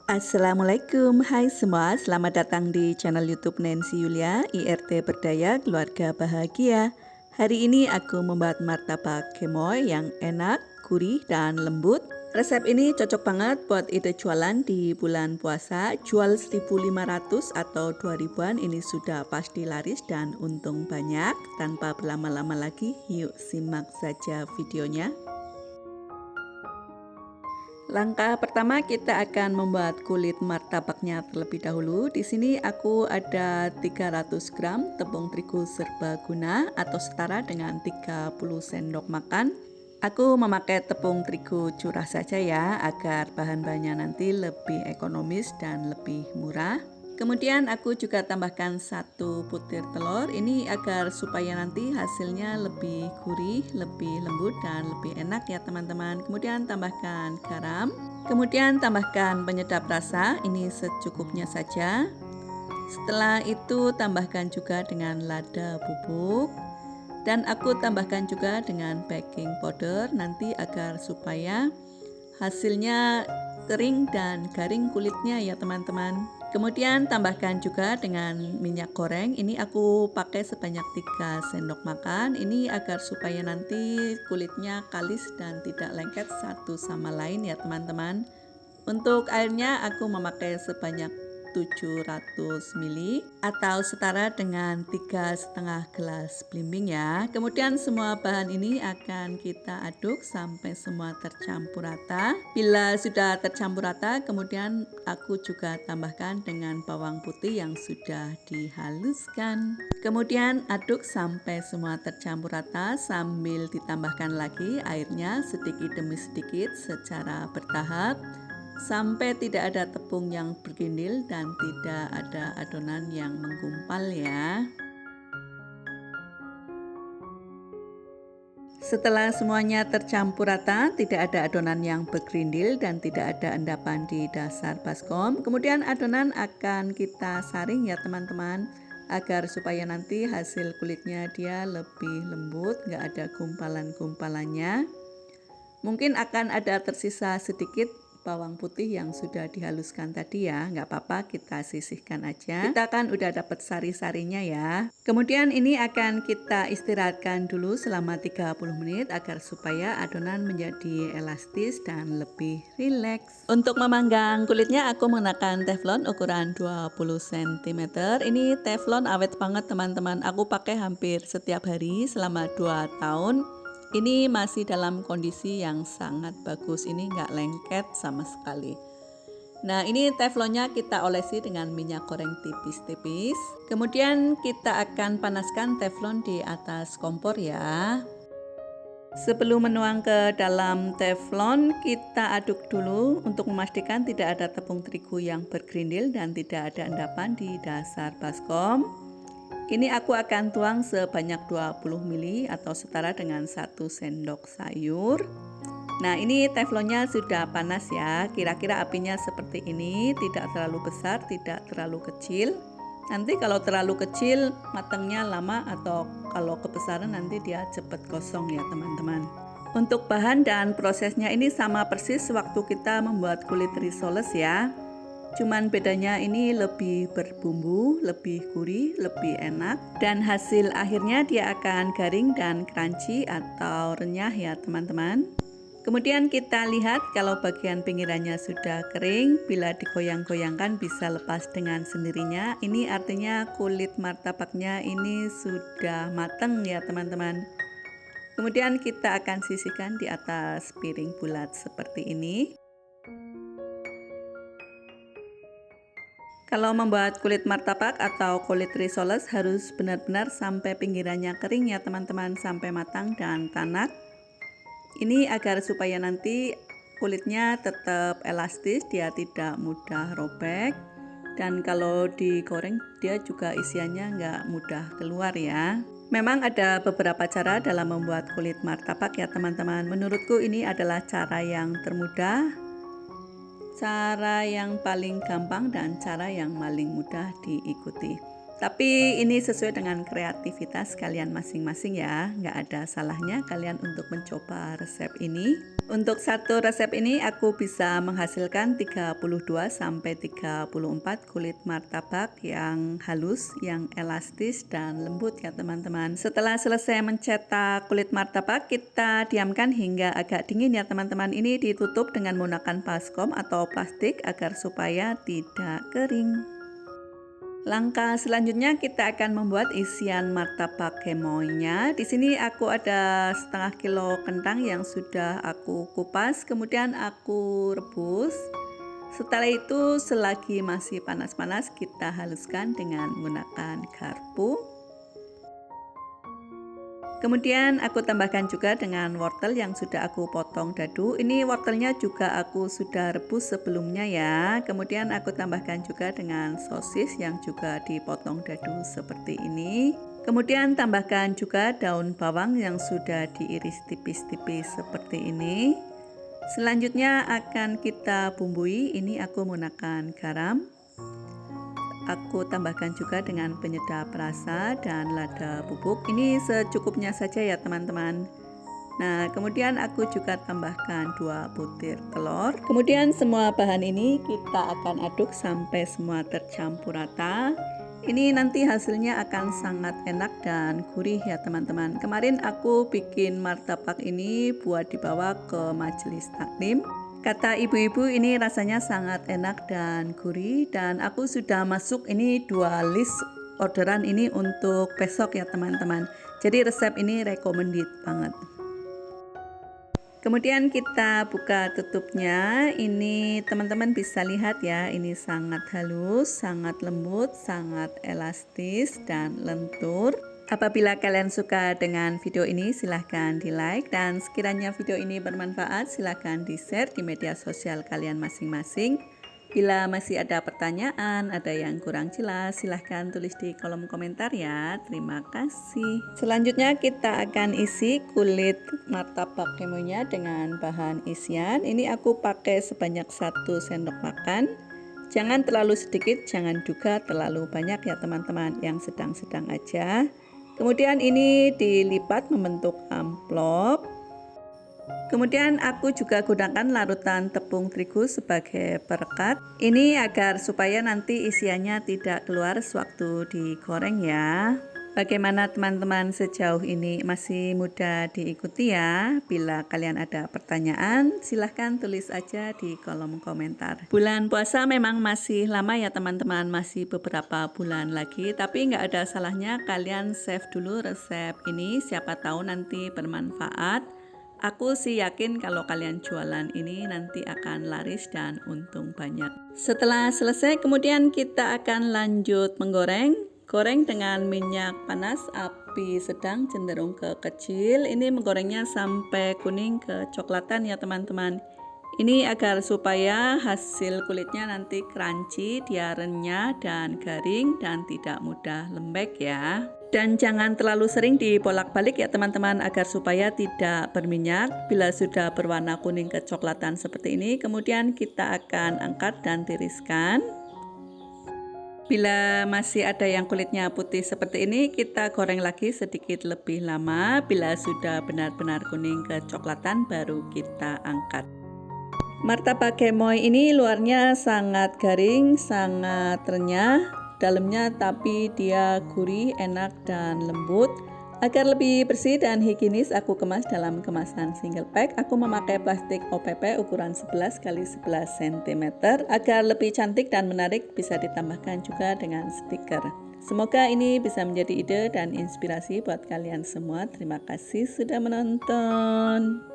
Assalamualaikum, hai semua, selamat datang di channel YouTube Nancy Yulia, IRT Berdaya Keluarga Bahagia. Hari ini aku membuat martabak gemoy yang enak, gurih, dan lembut. Resep ini cocok banget buat ide jualan di bulan puasa. Jual 1.500 atau 2.000-an ini sudah pasti laris dan untung banyak. Tanpa berlama-lama lagi, yuk simak saja videonya. Langkah pertama kita akan membuat kulit martabaknya terlebih dahulu. Di sini aku ada 300 gram tepung terigu serbaguna atau setara dengan 30 sendok makan. Aku memakai tepung terigu curah saja ya, agar bahan-bahannya nanti lebih ekonomis dan lebih murah. Kemudian aku juga tambahkan 1 butir telur, ini agar supaya nanti hasilnya lebih gurih, lebih lembut dan lebih enak ya teman-teman. Kemudian tambahkan garam, kemudian tambahkan penyedap rasa, ini secukupnya saja. Setelah itu tambahkan juga dengan lada bubuk, dan aku tambahkan juga dengan baking powder nanti agar supaya hasilnya kering dan garing kulitnya ya teman-teman. Kemudian tambahkan juga dengan minyak goreng, ini aku pakai sebanyak 3 sendok makan, ini agar supaya nanti kulitnya kalis dan tidak lengket satu sama lain ya teman-teman. Untuk airnya aku memakai sebanyak 700 ml atau setara dengan 3,5 gelas belimbing ya. Kemudian semua bahan ini akan kita aduk sampai semua tercampur rata. Bila sudah tercampur rata, kemudian aku juga tambahkan dengan bawang putih yang sudah dihaluskan. Kemudian aduk sampai semua tercampur rata sambil ditambahkan lagi airnya sedikit demi sedikit secara bertahap, sampai tidak ada tepung yang bergindil dan tidak ada adonan yang menggumpal ya. Setelah semuanya tercampur rata, tidak ada adonan yang bergerindil dan tidak ada endapan di dasar baskom, kemudian adonan akan kita saring ya teman-teman, agar supaya nanti hasil kulitnya dia lebih lembut, nggak ada gumpalan-gumpalannya. Mungkin akan ada tersisa sedikit bawang putih yang sudah dihaluskan tadi ya, nggak apa-apa, kita sisihkan aja. Kita kan udah dapat sari-sarinya ya. Kemudian ini akan kita istirahatkan dulu selama 30 menit agar supaya adonan menjadi elastis dan lebih rileks. Untuk memanggang kulitnya aku menggunakan teflon ukuran 20 cm. Ini teflon awet banget teman-teman, aku pakai hampir setiap hari selama 2 tahun. Ini masih dalam kondisi yang sangat bagus, ini nggak lengket sama sekali. Nah, ini teflonnya kita olesi dengan minyak goreng tipis-tipis. Kemudian kita akan panaskan teflon di atas kompor ya. Sebelum menuang ke dalam teflon, kita aduk dulu untuk memastikan tidak ada tepung terigu yang bergerindil dan tidak ada endapan di dasar baskom. Ini aku akan tuang sebanyak 20 ml atau setara dengan 1 sendok sayur. Nah, ini teflonnya sudah panas ya, kira-kira apinya seperti ini, tidak terlalu besar, tidak terlalu kecil. Nanti kalau terlalu kecil matangnya lama, atau kalau kebesaran nanti dia cepat gosong ya teman-teman. Untuk bahan dan prosesnya ini sama persis waktu kita membuat kulit risoles ya. Cuman bedanya ini lebih berbumbu, lebih gurih, lebih enak, dan hasil akhirnya dia akan garing dan crunchy atau renyah ya teman-teman. Kemudian kita lihat kalau bagian pinggirannya sudah kering, bila digoyang-goyangkan bisa lepas dengan sendirinya. Ini artinya kulit martabaknya ini sudah matang ya teman-teman. Kemudian kita akan sisihkan di atas piring bulat seperti ini. Kalau membuat kulit martabak atau kulit risoles harus benar-benar sampai pinggirannya kering ya teman-teman, sampai matang dan tanak. Ini agar supaya nanti kulitnya tetap elastis, dia tidak mudah robek. Dan kalau digoreng dia juga isiannya nggak mudah keluar ya. Memang ada beberapa cara dalam membuat kulit martabak ya teman-teman. Menurutku ini adalah cara yang termudah, cara yang paling gampang, dan cara yang paling mudah diikuti. Tapi ini sesuai dengan kreativitas kalian masing-masing ya. Nggak ada salahnya kalian untuk mencoba resep ini. Untuk satu resep ini aku bisa menghasilkan 32 sampai 34 kulit martabak yang halus, yang elastis dan lembut ya teman-teman. Setelah selesai mencetak kulit martabak, kita diamkan hingga agak dingin ya teman-teman. Ini ditutup dengan menggunakan baskom atau plastik agar supaya tidak kering. Langkah selanjutnya kita akan membuat isian martabak gemoynya. Di sini aku ada setengah kilo kentang yang sudah aku kupas, kemudian aku rebus. Setelah itu selagi masih panas-panas kita haluskan dengan menggunakan garpu. Kemudian aku tambahkan juga dengan wortel yang sudah aku potong dadu. Ini wortelnya juga aku sudah rebus sebelumnya ya. Kemudian aku tambahkan juga dengan sosis yang juga dipotong dadu seperti ini. Kemudian tambahkan juga daun bawang yang sudah diiris tipis-tipis seperti ini. Selanjutnya akan kita bumbui. Ini aku menggunakan garam. Aku tambahkan juga dengan penyedap rasa dan lada bubuk. Ini secukupnya saja ya teman-teman. Nah, kemudian aku juga tambahkan 2 butir telur. Kemudian semua bahan ini kita akan aduk sampai semua tercampur rata. Ini nanti hasilnya akan sangat enak dan gurih ya teman-teman. Kemarin aku bikin martabak ini buat dibawa ke majelis taklim. Kata ibu-ibu ini rasanya sangat enak dan gurih, dan aku sudah masuk ini 2 list orderan ini untuk besok ya teman-teman. Jadi resep ini recommended banget. Kemudian kita buka tutupnya. Ini teman-teman bisa lihat ya, ini sangat halus, sangat lembut, sangat elastis dan lentur. Apabila kalian suka dengan video ini, silahkan di like, dan sekiranya video ini bermanfaat silahkan di share di media sosial kalian masing-masing. Bila masih ada pertanyaan, ada yang kurang jelas, silahkan tulis di kolom komentar ya. Terima kasih. Selanjutnya kita akan isi kulit martabak gemoynya dengan bahan isian. Ini aku pakai sebanyak 1 sendok makan. Jangan terlalu sedikit, jangan juga terlalu banyak ya teman-teman, yang sedang-sedang aja. Kemudian ini dilipat membentuk amplop. Kemudian aku juga gunakan larutan tepung terigu sebagai perekat. Ini agar supaya nanti isiannya tidak keluar sewaktu digoreng ya. Bagaimana teman-teman sejauh ini, masih mudah diikuti ya? Bila kalian ada pertanyaan, silahkan tulis aja di kolom komentar. Bulan puasa memang masih lama ya teman-teman, masih beberapa bulan lagi. Tapi nggak ada salahnya kalian save dulu resep ini, siapa tahu nanti bermanfaat. Aku sih yakin kalau kalian jualan ini nanti akan laris dan untung banyak. Setelah selesai, kemudian kita akan lanjut menggoreng. Goreng dengan minyak panas, api sedang cenderung ke kecil. Ini menggorengnya sampai kuning kecoklatan ya teman-teman. Ini agar supaya hasil kulitnya nanti crunchy, dia renyah dan garing dan tidak mudah lembek ya. Dan jangan terlalu sering dibolak-balik ya teman-teman, agar supaya tidak berminyak. Bila sudah berwarna kuning kecoklatan seperti ini, kemudian kita akan angkat dan tiriskan. Bila masih ada yang kulitnya putih seperti ini, kita goreng lagi sedikit lebih lama. Bila sudah benar-benar kuning kecoklatan, baru kita angkat. Martabak gemoy ini luarnya sangat garing, sangat renyah, dalamnya tapi dia gurih, enak dan lembut. Agar lebih bersih dan higienis, aku kemas dalam kemasan single pack. Aku memakai plastik OPP ukuran 11 x 11 cm. Agar lebih cantik dan menarik, bisa ditambahkan juga dengan stiker. Semoga ini bisa menjadi ide dan inspirasi buat kalian semua. Terima kasih sudah menonton.